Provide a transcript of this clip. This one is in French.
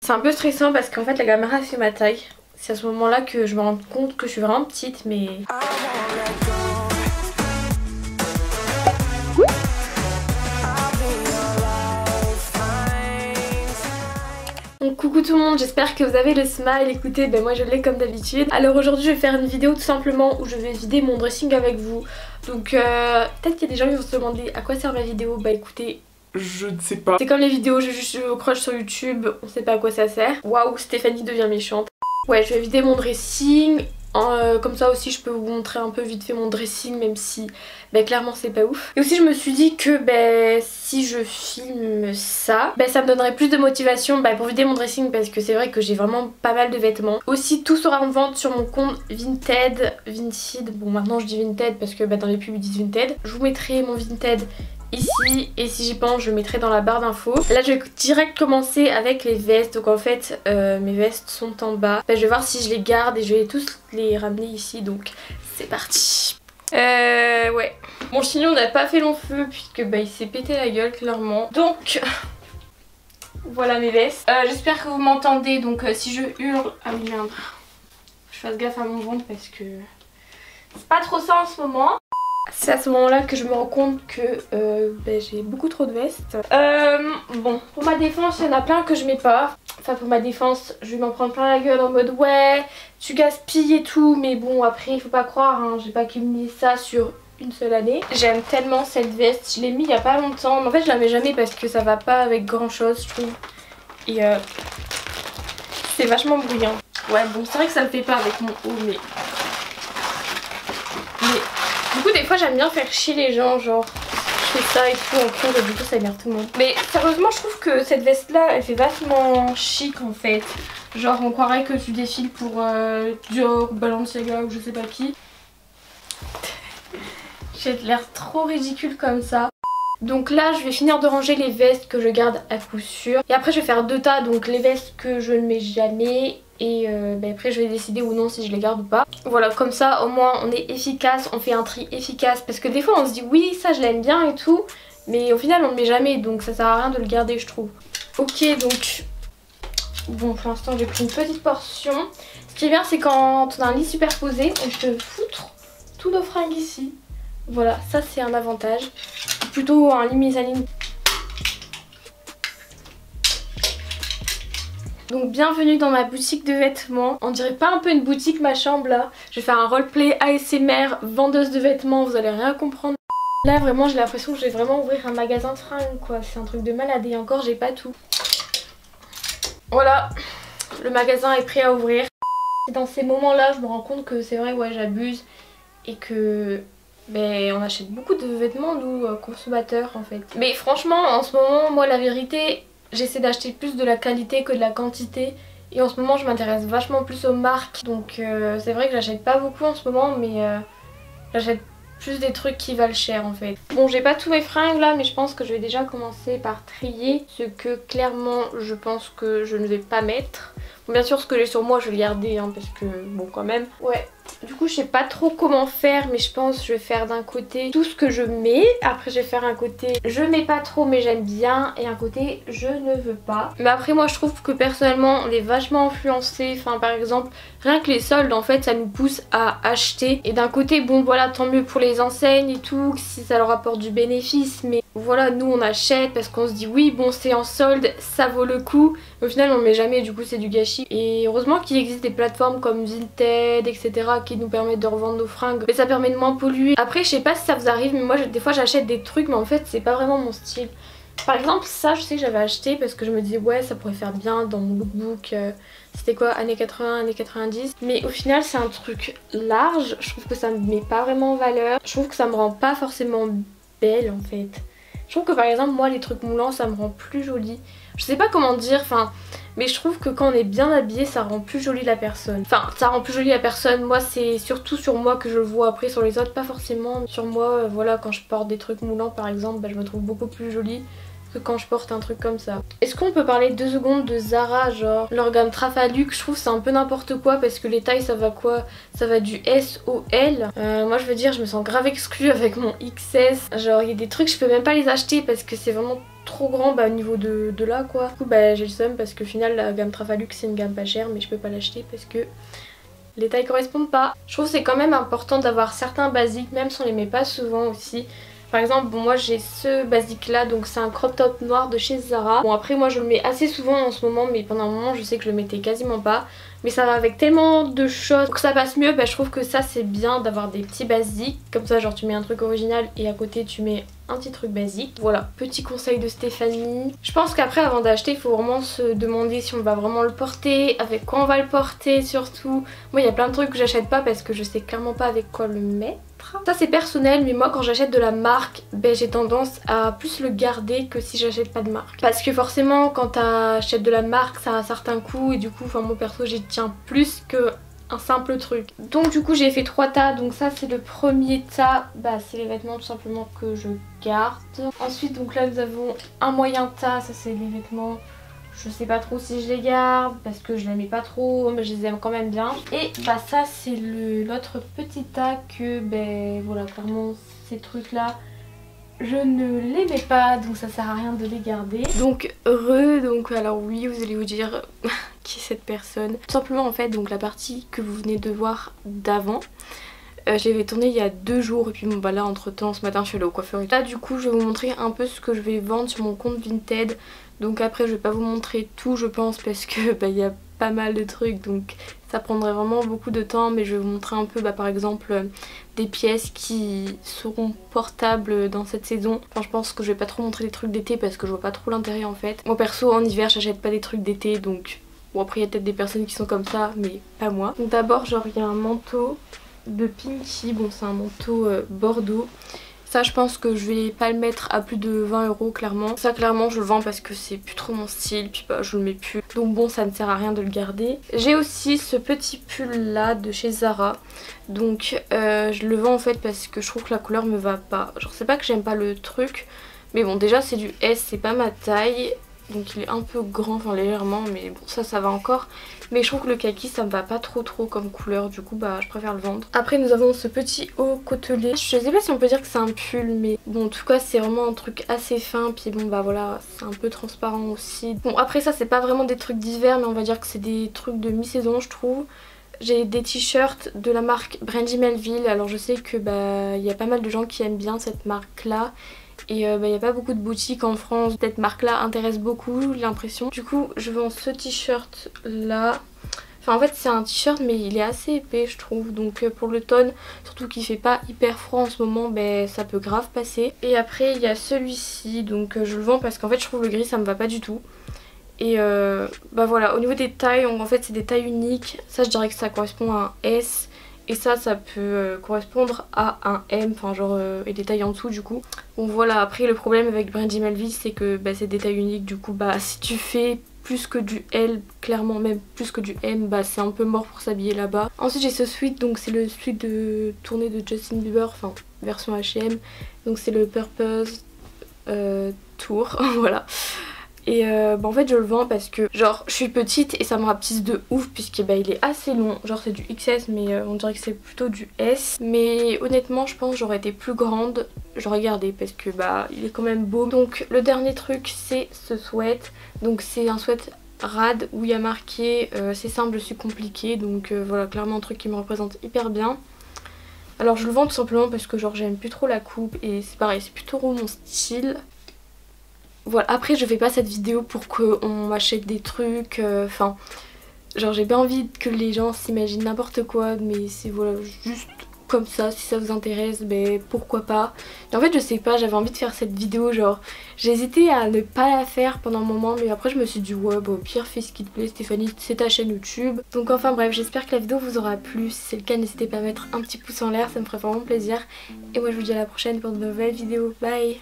C'est un peu stressant parce qu'en fait la caméra fait ma taille. C'est à ce moment là que je me rends compte que je suis vraiment petite mais... Donc coucou tout le monde, j'espère que vous avez le smile. Écoutez, ben moi je l'ai comme d'habitude. Alors aujourd'hui je vais faire une vidéo tout simplement où je vais vider mon dressing avec vous. Donc peut-être qu'il y a des gens qui vont se demander à quoi sert ma vidéo. Bah écoutez, je ne sais pas. C'est comme les vidéos je crush sur YouTube, on sait pas à quoi ça sert. Waouh, Stéphanie devient méchante. Ouais, je vais vider mon dressing. Comme ça aussi je peux vous montrer un peu vite fait mon dressing, même si clairement c'est pas ouf. Et aussi je me suis dit que si je filme ça, ça me donnerait plus de motivation pour vider mon dressing, parce que c'est vrai que j'ai vraiment pas mal de vêtements. Aussi tout sera en vente sur mon compte Vinted. Bon maintenant je dis Vinted parce que dans les pubs ils disent Vinted. Je vous mettrai mon Vinted ici, et si j'y pense je le mettrai dans la barre d'infos. Là je vais direct commencer avec les vestes. Donc en fait mes vestes sont en bas. Je vais voir si je les garde et je vais tous les ramener ici, donc c'est parti. Ouais, mon chignon n'a pas fait long feu puisque il s'est pété la gueule clairement. Donc voilà mes vestes. J'espère que vous m'entendez, donc si je hurle, ah oui merde, je fasse gaffe à mon ventre parce que c'est pas trop ça en ce moment. C'est à ce moment là que je me rends compte que j'ai beaucoup trop de vestes. Bon, pour ma défense il y en a plein que je mets pas. Enfin pour ma défense je vais m'en prendre plein la gueule en mode ouais tu gaspilles et tout, mais bon après il faut pas croire hein, j'ai pas cumulé ça sur une seule année. J'aime tellement cette veste, je l'ai mis il y a pas longtemps, mais en fait je la mets jamais parce que ça va pas avec grand chose je trouve. Et c'est vachement bruyant. Ouais bon c'est vrai que ça me fait pas avec mon haut, mais du coup des fois j'aime bien faire chier les gens, genre je fais ça et tout en cours et du coup ça énerve tout le monde. Mais sérieusement je trouve que cette veste là elle fait vachement chic en fait. Genre on croirait que tu défiles pour Dior, Balenciaga ou je sais pas qui. J'ai l'air trop ridicule comme ça. Donc là je vais finir de ranger les vestes que je garde à coup sûr. Et après je vais faire deux tas, donc les vestes que je ne mets jamais. Et après je vais décider ou non si je les garde ou pas. Voilà, comme ça au moins on est efficace, on fait un tri efficace. Parce que des fois on se dit oui ça je l'aime bien et tout, mais au final on ne le met jamais, donc ça sert à rien de le garder je trouve. Ok, donc bon pour l'instant j'ai pris une petite portion. Ce qui est bien c'est quand on a un lit superposé on peut foutre tous nos fringues ici. Voilà, ça c'est un avantage. Plutôt un lit mezzanine. Donc bienvenue dans ma boutique de vêtements. On dirait pas un peu une boutique ma chambre là. Je vais faire un roleplay ASMR, vendeuse de vêtements, vous allez rien comprendre. Là vraiment j'ai l'impression que je vais vraiment ouvrir un magasin de fringues quoi. C'est un truc de malade et encore j'ai pas tout. Voilà, le magasin est prêt à ouvrir. Et dans ces moments là je me rends compte que c'est vrai ouais j'abuse. Et que on achète beaucoup de vêtements nous consommateurs en fait. Mais franchement en ce moment moi la vérité, j'essaie d'acheter plus de la qualité que de la quantité. Et en ce moment je m'intéresse vachement plus aux marques. Donc c'est vrai que j'achète pas beaucoup en ce moment, mais j'achète plus des trucs qui valent cher en fait. Bon j'ai pas tous mes fringues là, mais je pense que je vais déjà commencer par trier ce que clairement je pense que je ne vais pas mettre. Bon, bien sûr ce que j'ai sur moi je vais le garder hein, parce que bon quand même. Ouais. Du coup je sais pas trop comment faire, mais je pense que je vais faire d'un côté tout ce que je mets. Après je vais faire un côté je mets pas trop mais j'aime bien, et un côté je ne veux pas. Mais après moi je trouve que personnellement on est vachement influencé. Enfin par exemple rien que les soldes en fait ça nous pousse à acheter. Et d'un côté bon voilà tant mieux pour les enseignes et tout si ça leur apporte du bénéfice. Mais voilà nous on achète parce qu'on se dit oui bon c'est en solde ça vaut le coup. Mais au final on le met jamais, du coup c'est du gâchis. Et heureusement qu'il existe des plateformes comme Vinted etc qui nous permettent de revendre nos fringues, mais ça permet de moins polluer. Après je sais pas si ça vous arrive mais moi des fois j'achète des trucs mais en fait c'est pas vraiment mon style. Par exemple ça je sais que j'avais acheté parce que je me disais ouais ça pourrait faire bien dans mon lookbook, c'était quoi années 80, années 90, mais au final c'est un truc large, je trouve que ça me met pas vraiment en valeur, je trouve que ça me rend pas forcément belle en fait. Je trouve que par exemple moi les trucs moulants ça me rend plus jolie. Je sais pas comment dire, enfin mais je trouve que quand on est bien habillé ça rend plus jolie la personne. Enfin ça rend plus jolie la personne, moi c'est surtout sur moi que je le vois, après sur les autres pas forcément. Sur moi voilà quand je porte des trucs moulants par exemple je me trouve beaucoup plus jolie que quand je porte un truc comme ça. Est-ce qu'on peut parler 2 secondes de Zara, genre leur gamme Trafalluc? Je trouve c'est un peu n'importe quoi parce que les tailles ça va quoi? Ça va du S au L. Moi je veux dire je me sens grave exclue avec mon XS. Genre il y a des trucs je peux même pas les acheter parce que c'est vraiment trop grand au niveau de là quoi. Du coup j'ai le seum parce que au final la gamme Trafalux c'est une gamme pas chère mais je peux pas l'acheter parce que les tailles correspondent pas. Je trouve que c'est quand même important d'avoir certains basiques même si on les met pas souvent aussi. Par exemple moi j'ai ce basique là, donc c'est un crop top noir de chez Zara. Bon après moi je le mets assez souvent en ce moment mais pendant un moment je sais que je le mettais quasiment pas. Mais ça va avec tellement de choses pour que ça passe mieux, je trouve que ça c'est bien d'avoir des petits basiques. Comme ça genre tu mets un truc original et à côté tu mets un petit truc basique. Voilà, petit conseil de Stéphanie. Je pense qu'après avant d'acheter il faut vraiment se demander si on va vraiment le porter, avec quoi on va le porter surtout. Moi il y a plein de trucs que j'achète pas parce que je sais clairement pas avec quoi le mettre. Ça c'est personnel mais moi quand j'achète de la marque j'ai tendance à plus le garder que si j'achète pas de marque. Parce que forcément quand t'achètes de la marque ça a un certain coût et du coup moi perso j'y tiens plus que un simple truc. Donc du coup j'ai fait 3 tas, donc ça c'est le premier tas, c'est les vêtements tout simplement que je garde. Ensuite donc là nous avons un moyen tas, ça c'est les vêtements, je sais pas trop si je les garde parce que je les mets pas trop mais je les aime quand même bien. Et ça c'est l'autre petit tas que voilà clairement ces trucs là je ne les mets pas donc ça sert à rien de les garder. Donc alors oui vous allez vous dire qui est cette personne. Tout simplement en fait donc la partie que vous venez de voir d'avant je l'avais tournée il y a 2 jours et puis là entre temps ce matin je suis allée au coiffeur et là du coup je vais vous montrer un peu ce que je vais vendre sur mon compte Vinted. Donc après je vais pas vous montrer tout je pense parce que il y a pas mal de trucs donc ça prendrait vraiment beaucoup de temps, mais je vais vous montrer un peu par exemple des pièces qui seront portables dans cette saison. Enfin je pense que je vais pas trop montrer des trucs d'été parce que je vois pas trop l'intérêt en fait. Moi perso en hiver j'achète pas des trucs d'été donc bon après il y a peut-être des personnes qui sont comme ça mais pas moi. Donc d'abord genre il y a un manteau de Pinky, bon c'est un manteau bordeaux. Ça je pense que je vais pas le mettre à plus de 20 € clairement. Ça clairement je le vends parce que c'est plus trop mon style, puis je le mets plus. Donc bon ça ne sert à rien de le garder. J'ai aussi ce petit pull là de chez Zara. Donc je le vends en fait parce que je trouve que la couleur me va pas. Genre c'est pas que j'aime pas le truc, mais bon déjà c'est du S, c'est pas ma taille. Donc il est un peu grand, enfin légèrement, mais bon ça va encore. Mais je trouve que le kaki ça me va pas trop comme couleur, du coup je préfère le vendre. Après nous avons ce petit haut côtelé. Je sais pas si on peut dire que c'est un pull, mais bon en tout cas c'est vraiment un truc assez fin. Puis voilà c'est un peu transparent aussi. Bon après ça c'est pas vraiment des trucs d'hiver, mais on va dire que c'est des trucs de mi-saison je trouve. J'ai des t-shirts de la marque Brandy Melville. Alors je sais que y a pas mal de gens qui aiment bien cette marque là. Et il n'y a pas beaucoup de boutiques en France. Cette marque là intéresse beaucoup, j'ai l'impression. Du coup je vends ce t-shirt là. Enfin en fait c'est un t-shirt mais il est assez épais je trouve. Donc pour l'automne, surtout qu'il fait pas hyper froid en ce moment, ça peut grave passer. Et après il y a celui-ci, donc je le vends parce qu'en fait je trouve le gris ça me va pas du tout. Et voilà, au niveau des tailles, en fait c'est des tailles uniques. Ça je dirais que ça correspond à un S. Et ça peut correspondre à un M, enfin genre et des tailles en dessous du coup. Bon voilà, après le problème avec Brandy Melville c'est que c'est des tailles uniques, du coup si tu fais plus que du L, clairement même plus que du M, c'est un peu mort pour s'habiller là-bas. Ensuite j'ai ce sweat, donc c'est le sweat de tournée de Justin Bieber, enfin version H&M. Donc c'est le Purpose Tour, voilà. Et en fait je le vends parce que genre je suis petite et ça me rapetisse de ouf puisque il est assez long. Genre c'est du XS mais on dirait que c'est plutôt du S. Mais honnêtement je pense que j'aurais été plus grande, j'aurais gardé parce que il est quand même beau. Donc le dernier truc c'est ce sweat. Donc c'est un sweat rad où il y a marqué c'est simple je suis compliqué. Donc voilà clairement un truc qui me représente hyper bien. Alors je le vends tout simplement parce que genre j'aime plus trop la coupe et c'est pareil c'est plus trop mon style. Voilà, après je fais pas cette vidéo pour qu'on m'achète des trucs, enfin genre j'ai pas envie que les gens s'imaginent n'importe quoi, mais c'est voilà juste comme ça, si ça vous intéresse pourquoi pas. Et en fait je sais pas, j'avais envie de faire cette vidéo, genre j'ai hésité à ne pas la faire pendant un moment, mais après je me suis dit ouais au pire fais ce qui te plaît Stéphanie, c'est ta chaîne YouTube. Donc enfin bref, j'espère que la vidéo vous aura plu, si c'est le cas n'hésitez pas à mettre un petit pouce en l'air, ça me ferait vraiment plaisir. Et moi je vous dis à la prochaine pour de nouvelles vidéos, bye.